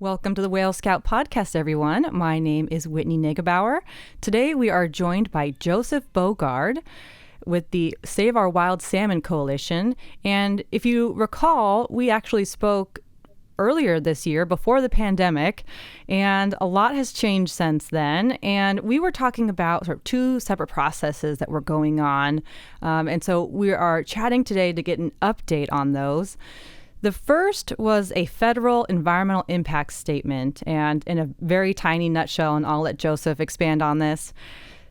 Welcome to the Whale Scout podcast, everyone. My name is Whitney Negebauer. Today we are joined by Joseph Bogaard with the Save Our Wild Salmon Coalition. And if you recall, we actually spoke earlier this year before the pandemic, and a lot has changed since then. And we were talking about sort of two separate processes that were going on. And so we are chatting today to get an update on those. The first was a federal environmental impact statement, and in a very tiny nutshell, and I'll let Joseph expand on this,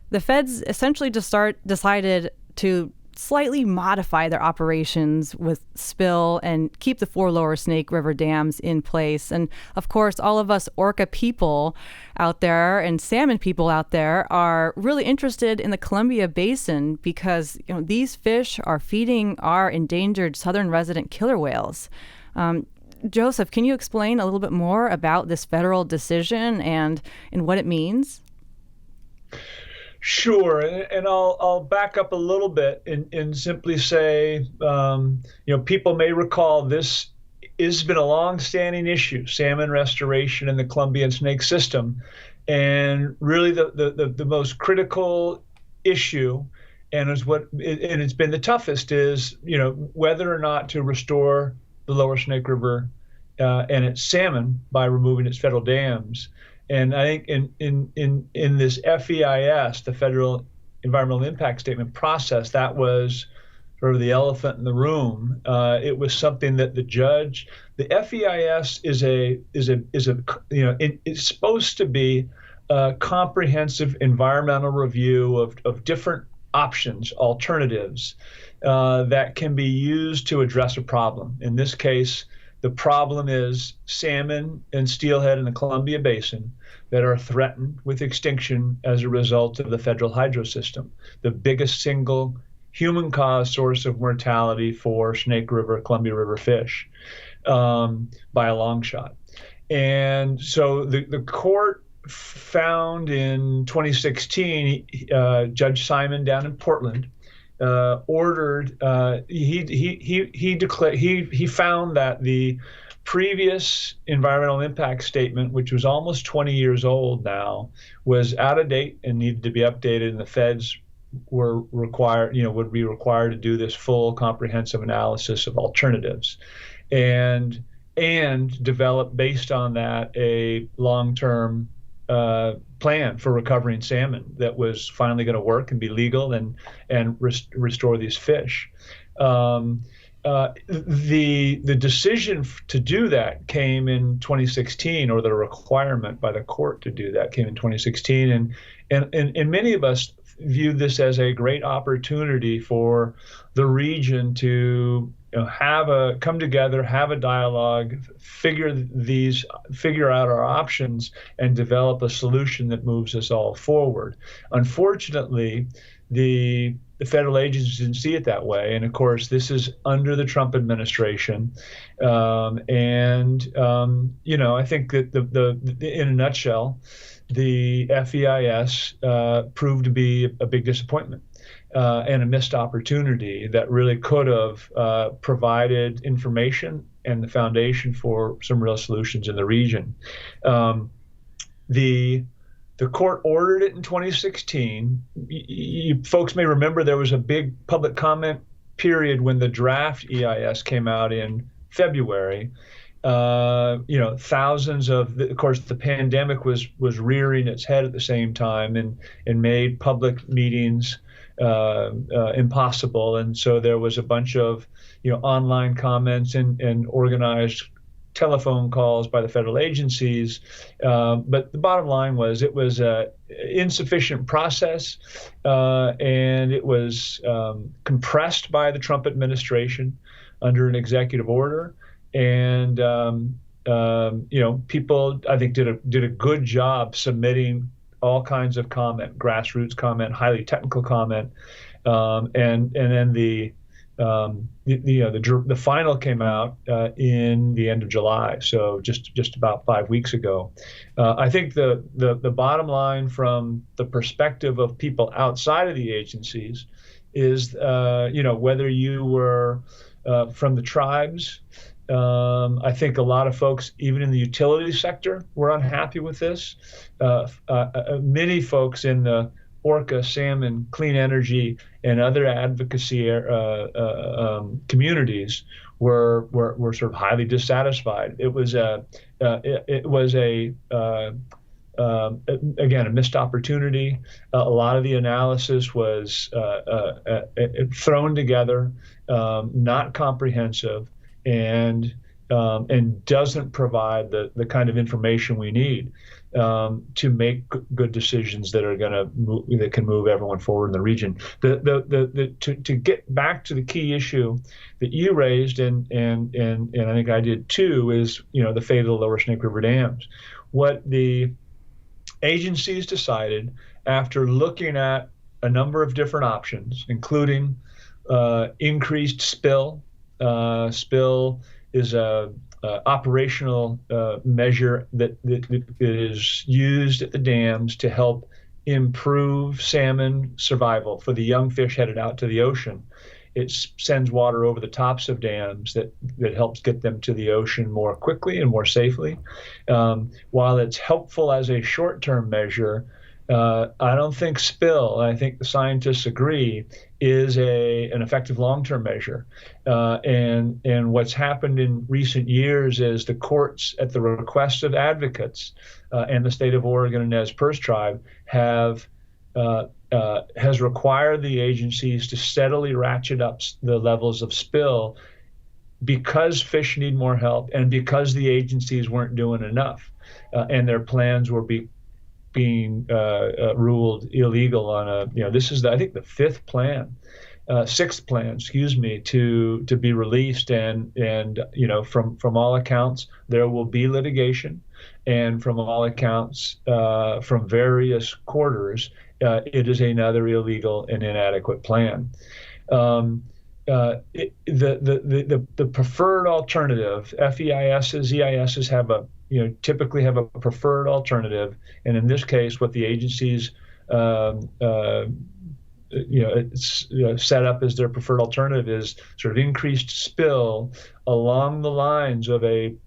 the feds essentially decided to slightly modify their operations with spill and keep the 4 lower Snake River dams in place. And of course, all of us orca people out there and salmon people out there are really interested in the Columbia Basin because these fish are feeding our endangered southern resident killer whales. Joseph, can you explain a little bit more about this federal decision and what it means? Sure, and I'll back up a little bit and simply say, people may recall this has been a long-standing issue, salmon restoration in the Columbian snake system, and really the most critical issue, and it's been the toughest is whether or not to restore the lower Snake River and its salmon by removing its federal dams. And I think in this FEIS, the Federal Environmental Impact Statement process, that was sort of the elephant in the room. It was something that the FEIS it's supposed to be a comprehensive environmental review of different options, alternatives that can be used to address a problem. In this case, the problem is salmon and steelhead in the Columbia Basin that are threatened with extinction as a result of the federal hydro system, the biggest single human-caused source of mortality for Snake River, Columbia River fish by a long shot. And so the court found in 2016, Judge Simon down in Portland ordered. He found that the previous environmental impact statement, which was almost 20 years old now, was out of date and needed to be updated, and the feds were required, would be required to do this full comprehensive analysis of alternatives and develop based on that a long-term plan for recovering salmon that was finally going to work and be legal and restore these fish. The decision to do that came in 2016, or the requirement by the court to do that came in 2016, and many of us viewed this as a great opportunity for the region to come together, have a dialogue, figure out our options, and develop a solution that moves us all forward. Unfortunately, the federal agencies didn't see it that way, and of course, this is under the Trump administration. I think that in a nutshell, the FEIS proved to be a big disappointment. And a missed opportunity that really could have provided information and the foundation for some real solutions in the region. The court ordered it in 2016. You folks may remember there was a big public comment period when the draft EIS came out in February. Thousands of course, the pandemic was rearing its head at the same time and made public meetings impossible. And so there was a bunch of, online comments and organized telephone calls by the federal agencies. But the bottom line was it was an insufficient process, and it was compressed by the Trump administration under an executive order. And, people, I think, did a good job submitting all kinds of comment, grassroots comment, highly technical comment, and then the final came out in the end of July, so just about 5 weeks ago. I think the bottom line from the perspective of people outside of the agencies is, whether you were from the tribes I think a lot of folks, even in the utility sector, were unhappy with this. Many folks in the Orca, salmon, clean energy, and other advocacy communities were sort of highly dissatisfied. It was a again, a missed opportunity. A lot of the analysis was thrown together, not comprehensive, and doesn't provide the kind of information we need to make good decisions that are that can move everyone forward in the region. To get back to the key issue that you raised, and I think I did too, is the fate of the lower Snake River dams. What the agencies decided, after looking at a number of different options, including increased spill. Spill is a operational measure that is used at the dams to help improve salmon survival for the young fish headed out to the ocean. It sends water over the tops of dams that helps get them to the ocean more quickly and more safely. While it's helpful as a short-term measure, I don't think spill, I think the scientists agree, is an effective long-term measure. And what's happened in recent years is the courts, at the request of advocates and the state of Oregon and Nez Perce tribe, has required the agencies to steadily ratchet up the levels of spill because fish need more help and because the agencies weren't doing enough, and their plans were being ruled illegal on this is I think the sixth plan, to be released, and from all accounts there will be litigation, and from all accounts from various quarters it is another illegal and inadequate plan. The preferred alternative, FEISs, EISs typically have a preferred alternative, and in this case, what the agencies set up as their preferred alternative is sort of increased spill along the lines of an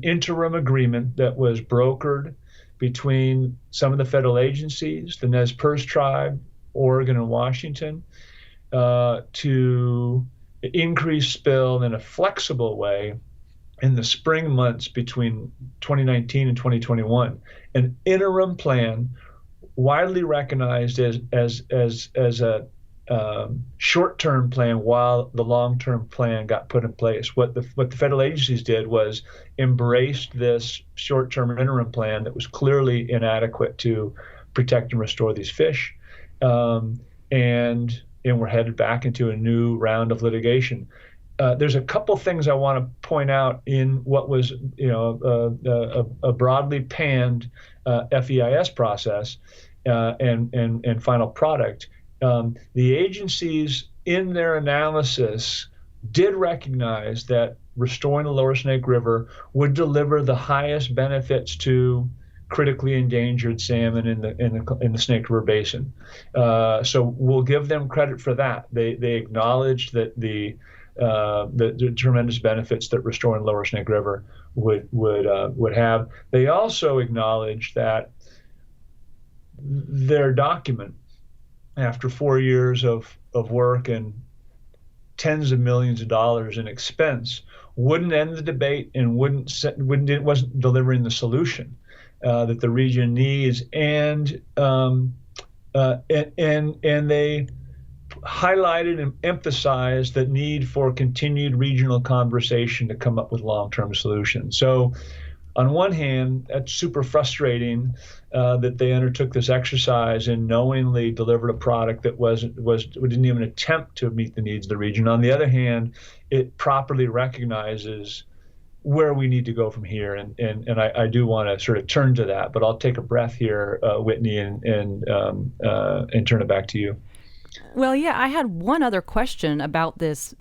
interim agreement that was brokered between some of the federal agencies, the Nez Perce tribe, Oregon, and Washington, to increase spill in a flexible way in the spring months between 2019 and 2021. An interim plan, widely recognized as a short-term plan while the long-term plan got put in place. What the federal agencies did was embraced this short-term interim plan that was clearly inadequate to protect and restore these fish, and we're headed back into a new round of litigation. There's a couple things I want to point out in what was a broadly panned FEIS process and final product. The agencies in their analysis did recognize that restoring the lower Snake River would deliver the highest benefits to critically endangered salmon in the Snake River Basin. So we'll give them credit for that. They acknowledged that the tremendous benefits that restoring lower Snake River would have. They also acknowledged that their document, after 4 years of work and tens of millions of dollars in expense, wouldn't end the debate and wasn't delivering the solution that the region needs, and they highlighted and emphasized the need for continued regional conversation to come up with long-term solutions. So, on one hand, that's super frustrating that they undertook this exercise and knowingly delivered a product that didn't even attempt to meet the needs of the region. On the other hand, it properly recognizes where we need to go from here, and I do want to sort of turn to that, but I'll take a breath here, Whitney, and turn it back to you. Well, yeah, I had one other question about this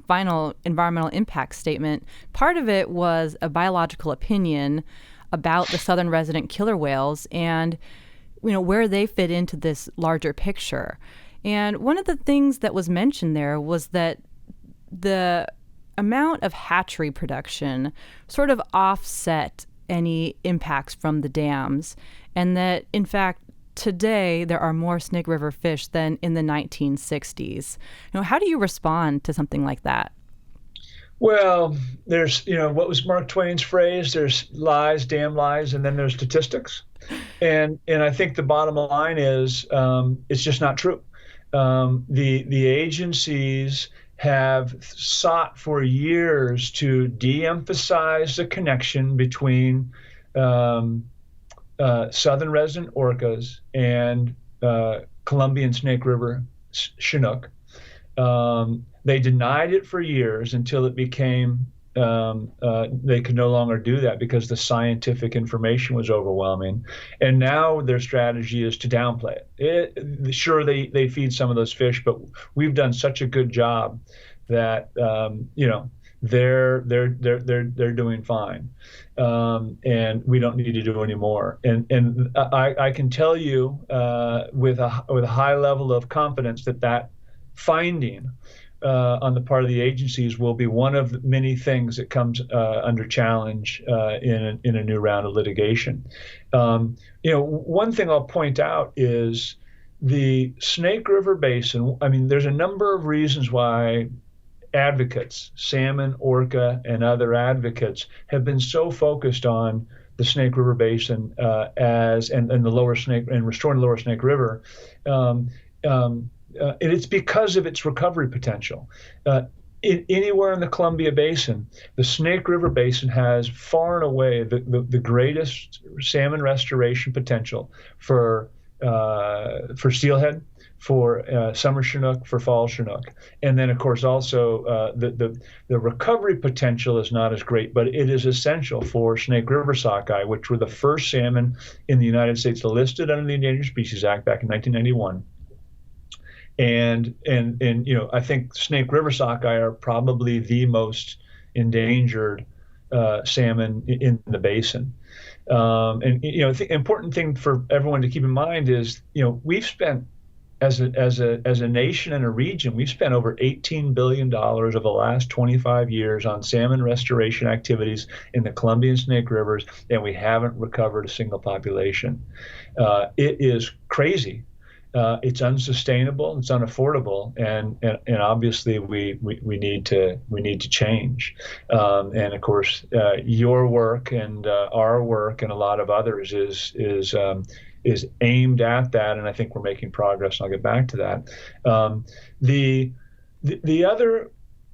final environmental impact statement. Part of it was a biological opinion about the southern resident killer whales and where they fit into this larger picture. And one of the things that was mentioned there was that the amount of hatchery production sort of offset any impacts from the dams, and that, in fact, today there are more Snake River fish than in the 1960s. How do you respond to something like that? Well, there's, what was Mark Twain's phrase? There's lies, damn lies, and then there's statistics. And I think the bottom line is it's just not true. The agencies have sought for years to de-emphasize the connection between southern resident orcas and Columbian Snake River Chinook. They denied it for years until it became they could no longer do that because the scientific information was overwhelming. And now their strategy is to downplay it. Sure, they feed some of those fish, but we've done such a good job that they're doing fine, and we don't need to do any more. And I can tell you with a high level of confidence that finding on the part of the agencies will be one of many things that comes under challenge in a new round of litigation. One thing I'll point out is the Snake River Basin. I mean, there's a number of reasons why advocates, salmon, orca, and other advocates have been so focused on the Snake River Basin and the lower Snake and restoring the lower Snake River. And it's because of its recovery potential. Anywhere in the Columbia Basin, the Snake River Basin has far and away the greatest salmon restoration potential for steelhead, for summer Chinook, for fall Chinook. And then, of course, also the recovery potential is not as great, but it is essential for Snake River sockeye, which were the first salmon in the United States listed under the Endangered Species Act back in 1991. And I think Snake River sockeye are probably the most endangered salmon in the basin. The important thing for everyone to keep in mind is, we've spent as a nation and a region, we've spent over $18 billion over the last 25 years on salmon restoration activities in the Columbia and Snake Rivers, and we haven't recovered a single population. It is crazy. It's unsustainable. It's unaffordable, and obviously we need to change. And of course, your work and our work and a lot of others is aimed at that, and I think we're making progress. And I'll get back to that.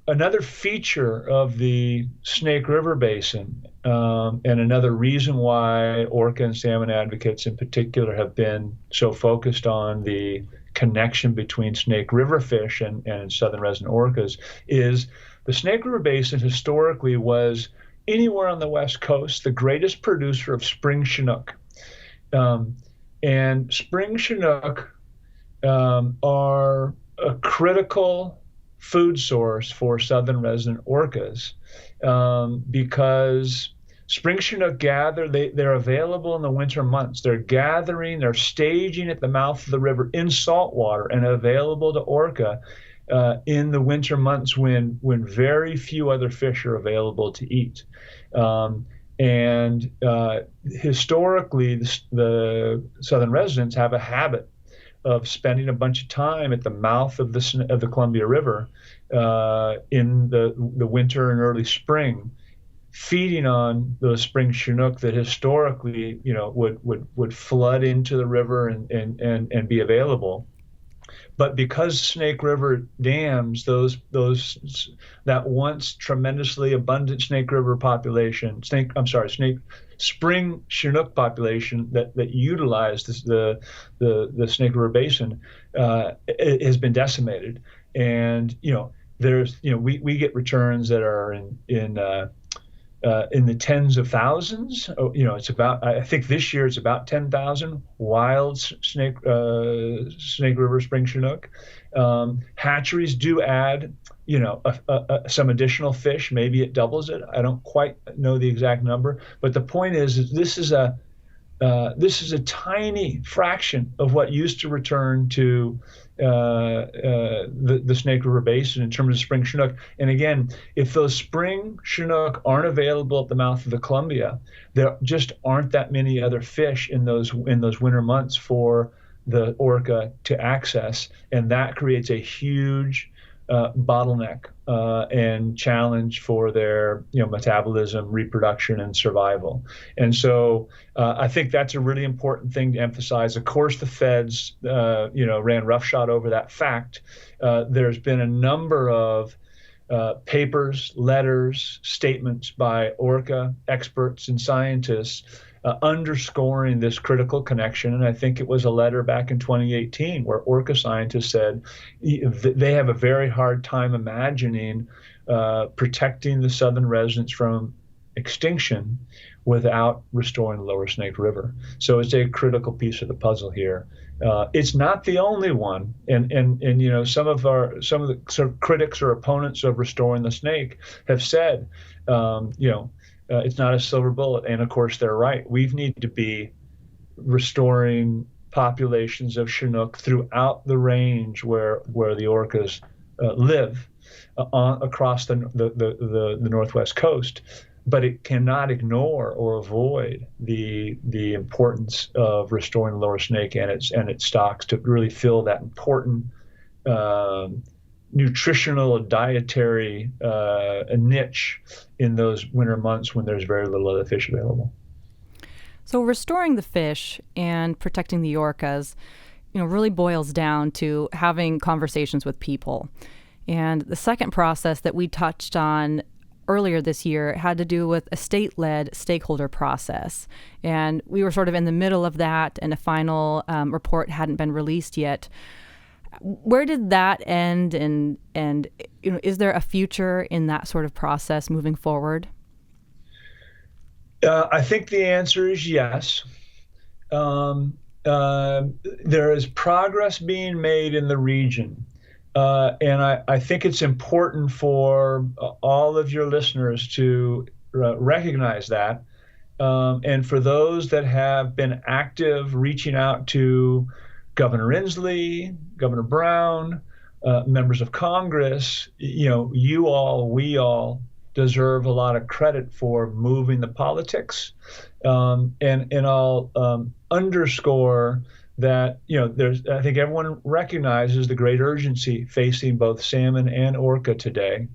Another feature of the Snake River Basin, and another reason why orca and salmon advocates in particular have been so focused on the connection between Snake River fish and southern resident orcas, is the Snake River Basin historically was, anywhere on the West Coast, the greatest producer of spring Chinook. And spring Chinook are a critical food source for southern resident orcas, because spring Chinook they're available in the winter months. They're staging at the mouth of the river in saltwater and available to orca in the winter months when very few other fish are available to eat. And historically, the southern residents have a habit of spending a bunch of time at the mouth of the Columbia River in the winter and early spring, feeding on those spring Chinook that historically, would flood into the river and be available. But because Snake River dams, that once tremendously abundant Snake River population, spring Chinook population that utilized the Snake River Basin, it has been decimated. And we get returns that are in the tens of thousands. It's about, I think this year it's about 10,000 wild Snake River spring Chinook. Hatcheries do add, some additional fish. Maybe it doubles it. I don't quite know the exact number, but the point is this is a This is a tiny fraction of what used to return to the Snake River Basin in terms of spring Chinook. And again, if those spring Chinook aren't available at the mouth of the Columbia, there just aren't that many other fish in those winter months for the orca to access, and that creates a huge bottleneck and challenge for their metabolism, reproduction, and survival. And so I think that's a really important thing to emphasize. Of course, the feds ran roughshod over that fact. There's been a number of papers, letters, statements by orca experts and scientists underscoring this critical connection. And I think it was a letter back in 2018 where orca scientists said they have a very hard time imagining protecting the southern residents from extinction without restoring the lower Snake River. So it's a critical piece of the puzzle here. It's not the only one, and some of the sort of critics or opponents of restoring the snake have said, it's not a silver bullet, and of course they're right. We need to be restoring populations of Chinook throughout the range where the orcas live across the northwest coast. But it cannot ignore or avoid the importance of restoring the lower Snake and its stocks to really fill that important nutritional dietary niche in those winter months when there's very little other fish available. So restoring the fish and protecting the orcas, really boils down to having conversations with people. And the second process that we touched on earlier this year had to do with a state-led stakeholder process. And we were sort of in the middle of that, and a final report hadn't been released yet. Where did that end, and is there a future in that sort of process moving forward? I think the answer is yes. There is progress being made in the region. And I think it's important for all of your listeners to recognize that. And for those that have been active reaching out to Governor Inslee, Governor Brown, members of Congress, we all deserve a lot of credit for moving the politics. And I'll underscore that I think everyone recognizes the great urgency facing both salmon and orca today.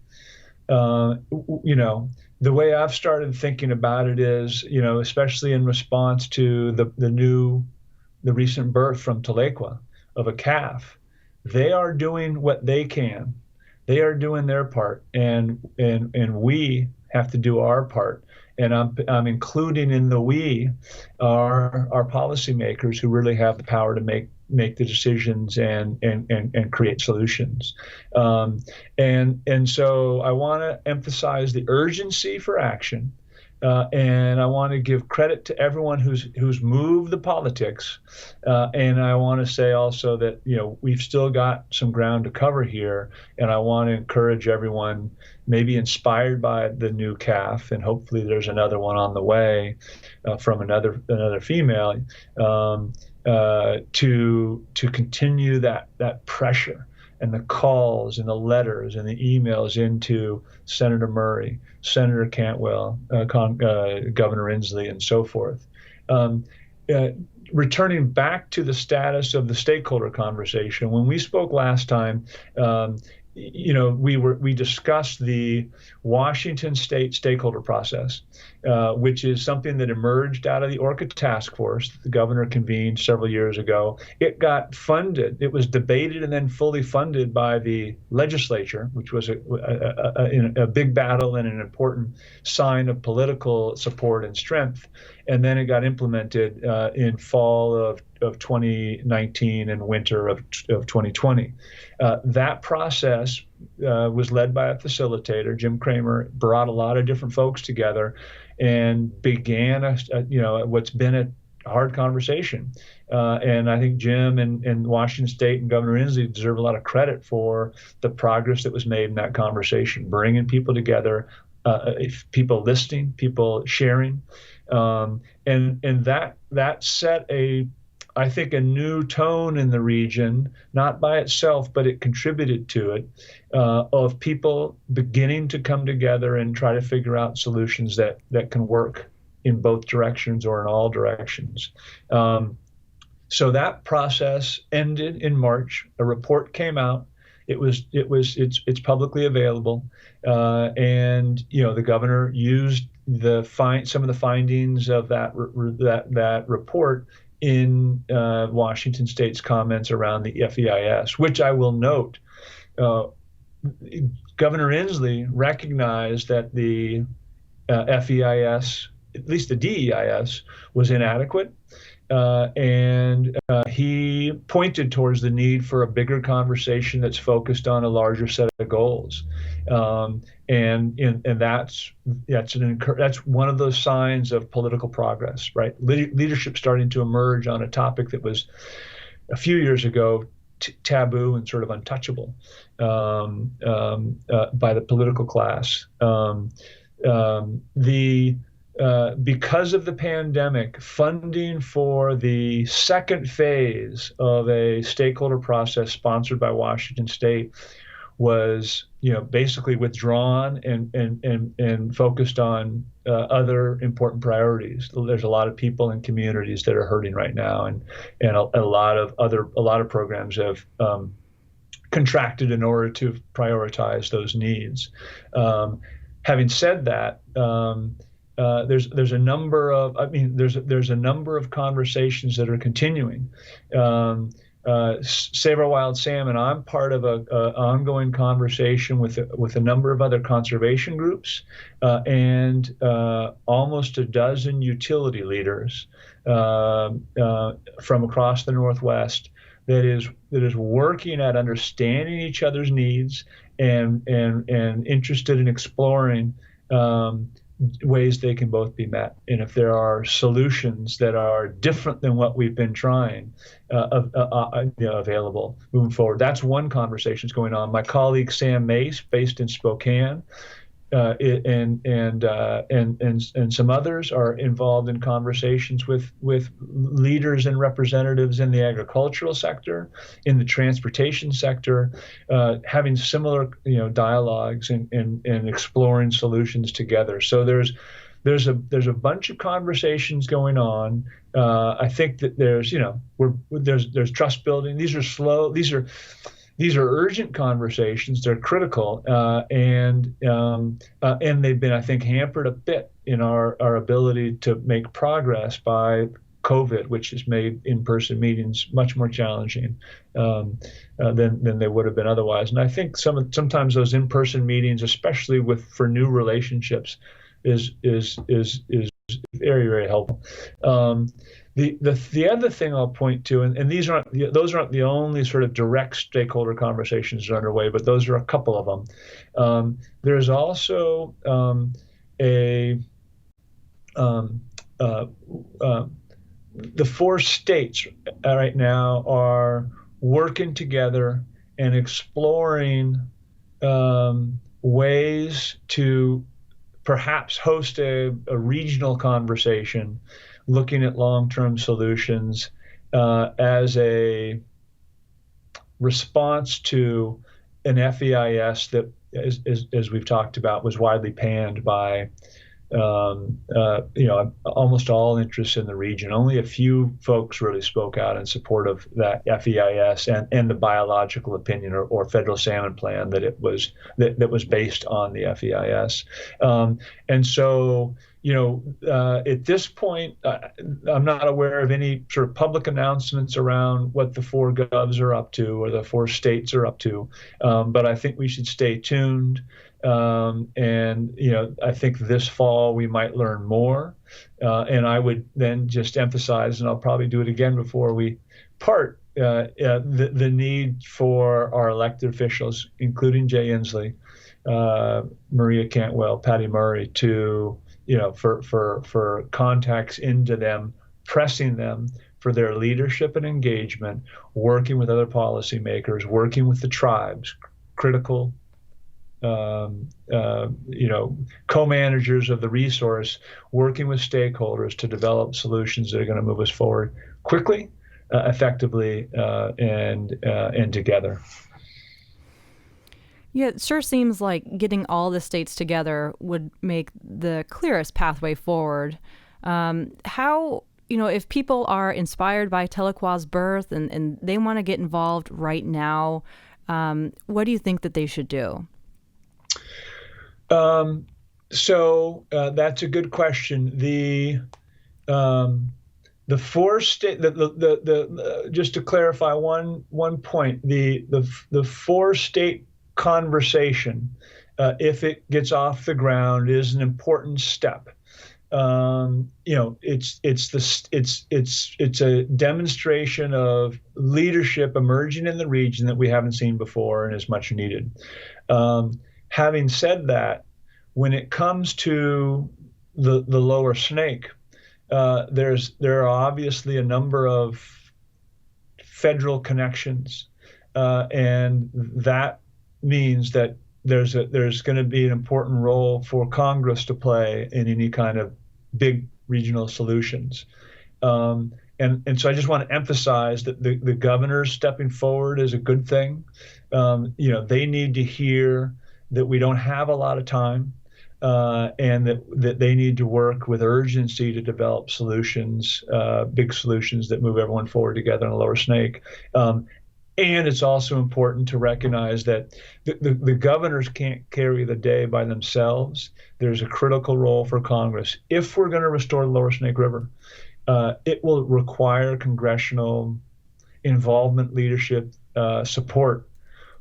The way I've started thinking about it is, especially in response to the recent birth from Tahlequah of a calf, they are doing what they can. They are doing their part, and we have to do our part. And I'm including in the we our policymakers who really have the power to make the decisions and create solutions. And so I want to emphasize the urgency for action. And I want to give credit to everyone who's moved the politics. And I want to say also that, we've still got some ground to cover here. And I want to encourage everyone, maybe inspired by the new calf, and hopefully there's another one on the way from another female, to continue that pressure and the calls and the letters and the emails into Senator Murray, Senator Cantwell, Governor Inslee, and so forth. Returning back to the status of the stakeholder conversation, when we spoke last time, we discussed the Washington State stakeholder process, which is something that emerged out of the Orca task force that the governor convened several years ago. It got funded. It was debated and then fully funded by the legislature, which was a big battle and an important sign of political support and strength. And then it got implemented in fall of 2019 and winter of 2020. That process was led by a facilitator. Jim Kramer brought a lot of different folks together and began what's been a hard conversation. And I think Jim and Washington State and Governor Inslee deserve a lot of credit for the progress that was made in that conversation, bringing people together, if people listening, people sharing, and that set I think, a new tone in the region, not by itself, but it contributed to it, of people beginning to come together and try to figure out solutions that can work in both directions or in all directions. So that process ended in March. A report came out. It's publicly available, and the governor used some of the findings of that report in Washington State's comments around the FEIS, which I will note, Governor Inslee recognized that the FEIS, at least the DEIS, was inadequate. And he pointed towards the need for a bigger conversation that's focused on a larger set of goals, and that's one of those signs of political progress, right? Leadership starting to emerge on a topic that was a few years ago taboo and sort of untouchable by the political class. Because of the pandemic, funding for the second phase of a stakeholder process sponsored by Washington State was, basically withdrawn and focused on other important priorities. There's a lot of people and communities that are hurting right now, and a lot of programs have contracted in order to prioritize those needs. Having said that, there's a number of conversations that are continuing. Save Our Wild Salmon, I'm part of an ongoing conversation with a number of other conservation groups and almost a dozen utility leaders from across the Northwest that is working at understanding each other's needs and interested in exploring ways they can both be met. And if there are solutions that are different than what we've been trying, available moving forward. That's one conversation that's going on. My colleague Sam Mace, based in Spokane, and some others are involved in conversations with leaders and representatives in the agricultural sector, in the transportation sector, having similar dialogues and exploring solutions together. So there's a bunch of conversations going on. I think that there's trust building. These are slow. These are urgent conversations. They're critical, and they've been, I think, hampered a bit in our ability to make progress by COVID, which has made in-person meetings much more challenging than they would have been otherwise. And I think sometimes those in-person meetings, especially for new relationships, is very, very helpful. The other thing I'll point to, and those aren't the only sort of direct stakeholder conversations that are underway, but those are a couple of them. There's also the 4 states right now are working together and exploring ways to perhaps host a regional conversation looking at long-term solutions as a response to an FEIS that, as we've talked about, was widely panned by almost all interests in the region. Only a few folks really spoke out in support of that FEIS and the biological opinion or federal salmon plan that was based on the FEIS. And so, at this point, I'm not aware of any sort of public announcements around what the 4 govs are up to or the 4 states are up to. But I think we should stay tuned. I think this fall we might learn more. And I would then just emphasize, and I'll probably do it again before we part, the need for our elected officials, including Jay Inslee, Maria Cantwell, Patty Murray, to for contacts into them, pressing them for their leadership and engagement, working with other policymakers, working with the tribes, critical co-managers of the resource, working with stakeholders to develop solutions that are going to move us forward quickly, effectively, and together. Yeah, it sure seems like getting all the states together would make the clearest pathway forward. How, if people are inspired by Tahlequah's birth and they want to get involved right now, what do you think that they should do? So that's a good question. The four state just to clarify one point, the four state conversation, if it gets off the ground, is an important step. It's a demonstration of leadership emerging in the region that we haven't seen before and is much needed. Having said that, when it comes to the lower Snake, there are obviously a number of federal connections, and that means that there's going to be an important role for Congress to play in any kind of big regional solutions. And so I just want to emphasize that the governors stepping forward is a good thing. They need to hear that we don't have a lot of time, and that they need to work with urgency to develop solutions, big solutions that move everyone forward together in the lower Snake. And it's also important to recognize that the governors can't carry the day by themselves. There's a critical role for Congress. If we're going to restore the lower Snake River, it will require congressional involvement, leadership, support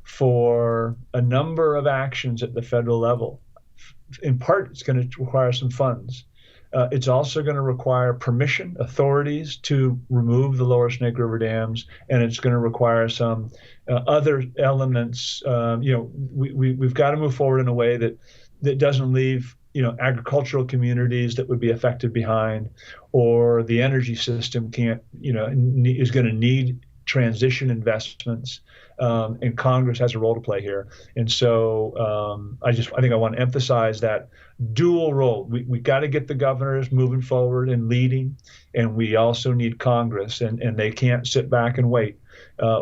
for a number of actions at the federal level. In part, it's going to require some funds. It's also going to require permission, authorities to remove the lower Snake River dams, and it's going to require some other elements. We've got to move forward in a way that doesn't leave agricultural communities that would be affected behind, or the energy system is going to need transition investments, and Congress has a role to play here. And so I think I want to emphasize that dual role. We got to get the governors moving forward and leading, and we also need Congress, and they can't sit back and wait.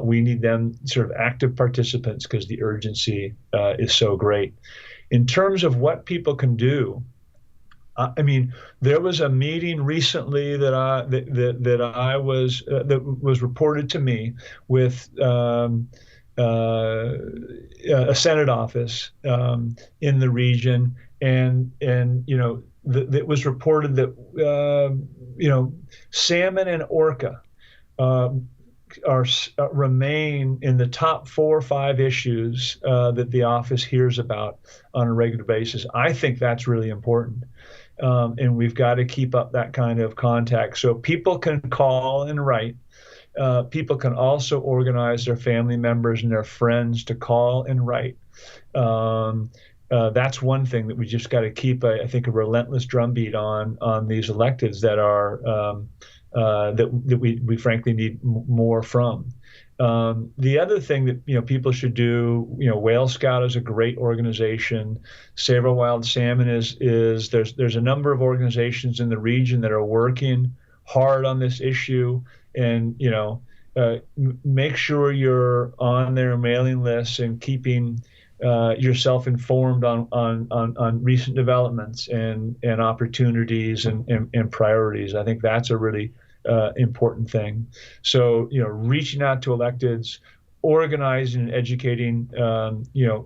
We need them sort of active participants because the urgency is so great. In terms of what people can do, there was a meeting recently that was reported to me with a Senate office in the region, and it was reported that salmon and orca remain in the top 4 or 5 issues that the office hears about on a regular basis. I think that's really important. And we've got to keep up that kind of contact. So people can call and write. People can also organize their family members and their friends to call and write. That's one thing that we just got to keep, I think, a relentless drumbeat on these electeds that are that we frankly need more from. The other thing that people should do, Whale Scout is a great organization. Save Our Wild Salmon is there's a number of organizations in the region that are working hard on this issue, and make sure you're on their mailing lists and keeping yourself informed on recent developments and opportunities and priorities. I think that's a really important thing. So, reaching out to electeds, organizing and educating,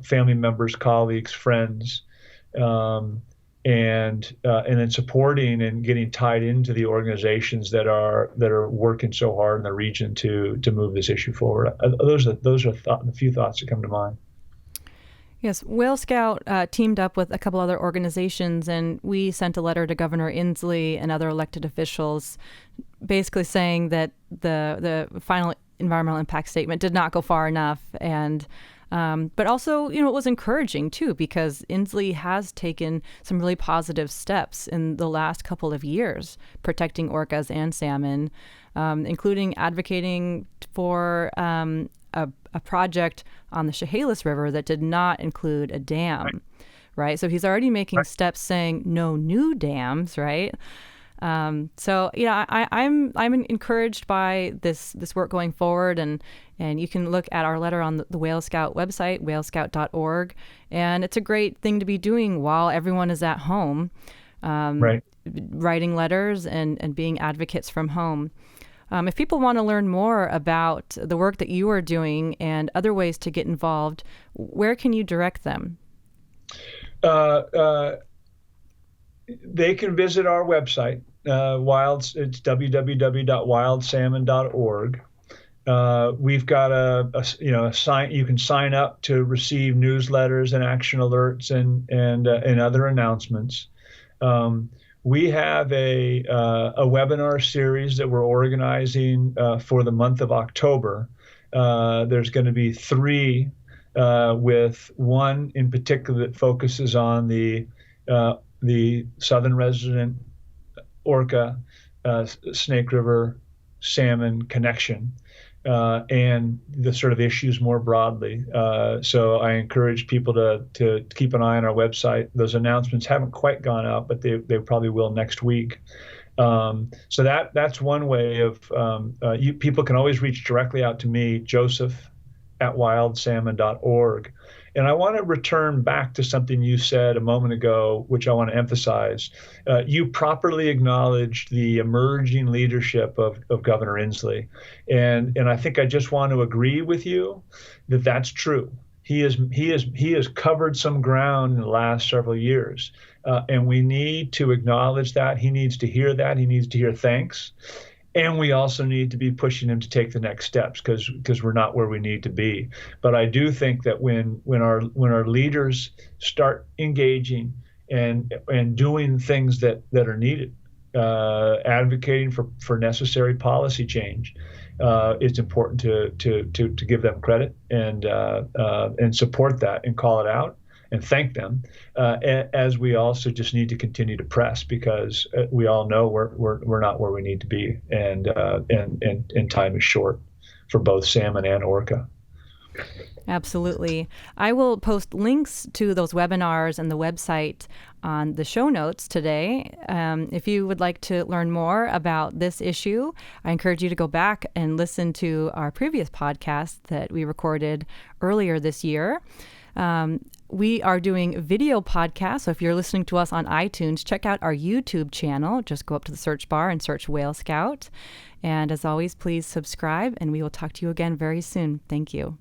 family members, colleagues, friends, and then supporting and getting tied into the organizations that are working so hard in the region to move this issue forward. Those are a few thoughts that come to mind. Yes, Whale Scout teamed up with a couple other organizations, and we sent a letter to Governor Inslee and other elected officials basically saying that the final environmental impact statement did not go far enough. And but also, it was encouraging, too, because Inslee has taken some really positive steps in the last couple of years protecting orcas and salmon, including advocating for a project on the Chehalis River that did not include a dam, right? So he's already making steps saying no new dams, right? So I'm encouraged by this work going forward, and you can look at our letter on the Whale Scout website, whalescout.org, and it's a great thing to be doing while everyone is at home, writing letters and being advocates from home. If people want to learn more about the work that you are doing and other ways to get involved, where can you direct them? They can visit our website. It's www.wildsalmon.org. We've got a sign. You can sign up to receive newsletters and action alerts and other announcements. We have a webinar series that we're organizing for the month of October. There's going to be 3, with one in particular that focuses on the southern resident Orca Snake River salmon connection, and the sort of issues more broadly. So I encourage people to keep an eye on our website. Those announcements haven't quite gone out, but they probably will next week. So that's one way of people can always reach directly out to me, Joseph@wildsalmon.org. And I want to return back to something you said a moment ago, which I want to emphasize. You properly acknowledged the emerging leadership of Governor Inslee. And I think I just want to agree with you that that's true. He has covered some ground in the last several years. And we need to acknowledge that. He needs to hear that. He needs to hear thanks. And we also need to be pushing him to take the next steps because we're not where we need to be. But I do think that when our leaders start engaging and doing things that are needed, advocating for necessary policy change, it's important to give them credit and support that and call it out and thank them, as we also just need to continue to press, because we all know we're not where we need to be, and time is short for both salmon and orca. Absolutely. I will post links to those webinars and the website on the show notes today. If you would like to learn more about this issue, I encourage you to go back and listen to our previous podcast that we recorded earlier this year. We are doing video podcasts, so if you're listening to us on iTunes, check out our YouTube channel. Just go up to the search bar and search Whale Scout. And as always, please subscribe, and we will talk to you again very soon. Thank you.